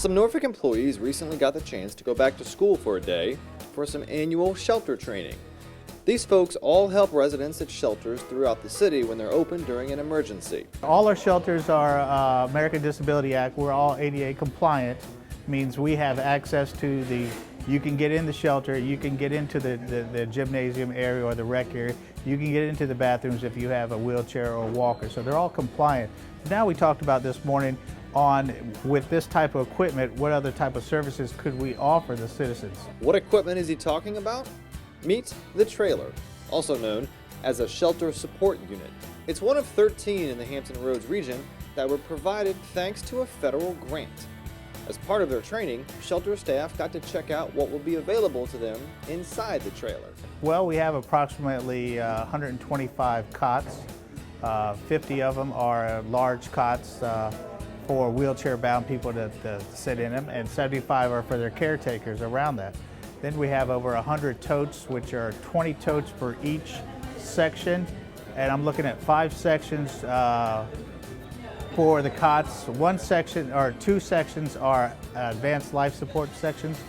Some Norfolk employees recently got the chance to go back to school for a day for some annual shelter training. These folks all help residents at shelters throughout the city when they're open during an emergency. All our shelters are American Disability Act. We're all ADA compliant. Means we have access to you can get in the shelter, you can get into the gymnasium area or the rec area, you can get into the bathrooms if you have a wheelchair or a walker. So they're all compliant. Now we talked about this morning on, with this type of equipment, what other type of services could we offer the citizens? What equipment is he talking about? Meet the trailer, also known as a shelter support unit. It's one of 13 in the Hampton Roads region that were provided thanks to a federal grant. As part of their training, shelter staff got to check out what will be available to them inside the trailer. Well, we have approximately 125 cots. 50 of them are large cots for wheelchair-bound people to sit in them, and 75 are for their caretakers around that. Then we have over 100 totes, which are 20 totes for each section, and I'm looking at 5 sections for the cots. One section or 2 sections are advanced life support sections,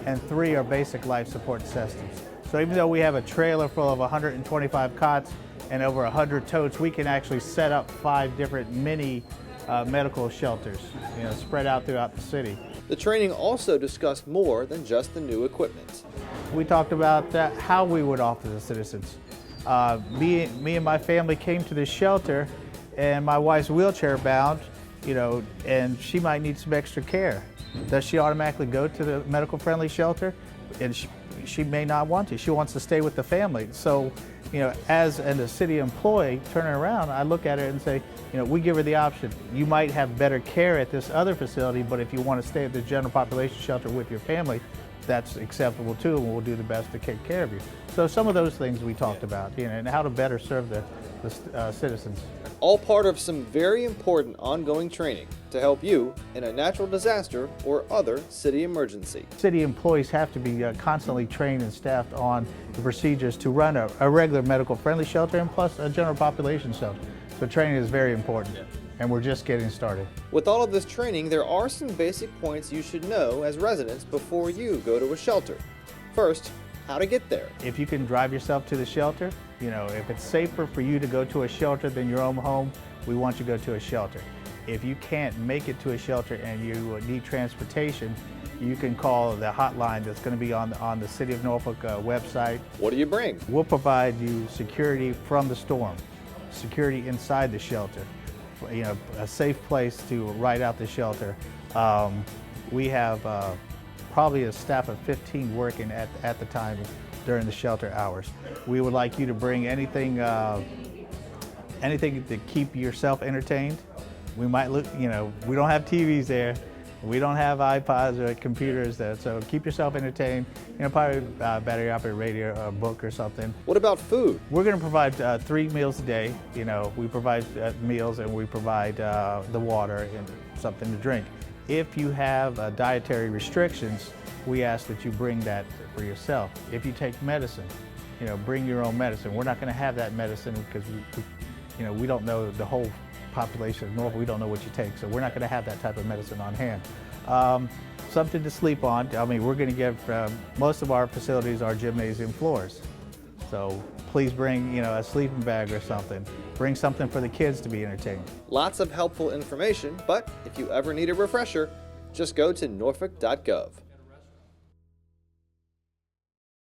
and 3 are basic life support sections. So even though we have a trailer full of 125 cots and over 100 totes, we can actually set up 5 different mini medical shelters, spread out throughout the city. The training also discussed more than just the new equipment. We talked about how we would offer the citizens. Me and my family came to this shelter, and my wife's wheelchair bound, and she might need some extra care. Does she automatically go to the medical friendly shelter? And she may not want to. She wants to stay with the family. So, as a city employee turning around, I look at it and say, we give her the option. You might have better care at this other facility, but if you want to stay at the general population shelter with your family, that's acceptable too, and we'll do the best to take care of you. So some of those things we talked about, and how to better serve the citizens. All part of some very important ongoing training to help you in a natural disaster or other city emergency. City employees have to be constantly trained and staffed on the procedures to run a regular medical friendly shelter and plus a general population shelter. So training is very important, and we're just getting started. With all of this training, there are some basic points you should know as residents before you go to a shelter. First, how to get there. If you can drive yourself to the shelter, if it's safer for you to go to a shelter than your own home, we want you to go to a shelter. If you can't make it to a shelter and you need transportation, you can call the hotline that's going to be on the City of Norfolk website. What do you bring? We'll provide you security from the storm, security inside the shelter, a safe place to ride out the shelter. We have probably a staff of 15 working at the time during the shelter hours. We would like you to bring anything to keep yourself entertained. We might look, we don't have TVs there. We don't have iPods or computers there, so keep yourself entertained. Probably battery-operated radio or a book or something. What about food? We're going to provide 3 meals a day. We provide meals, and we provide the water and something to drink. If you have dietary restrictions, we ask that you bring that for yourself. If you take medicine, bring your own medicine. We're not going to have that medicine because we don't know the whole population of Norfolk. We don't know what you take, so we're not going to have that type of medicine on hand. Something to sleep on. We're going to give most of our facilities are gymnasium floors, so please bring a sleeping bag or something. Bring something for the kids to be entertained. Lots of helpful information, but if you ever need a refresher, just go to norfolk.gov.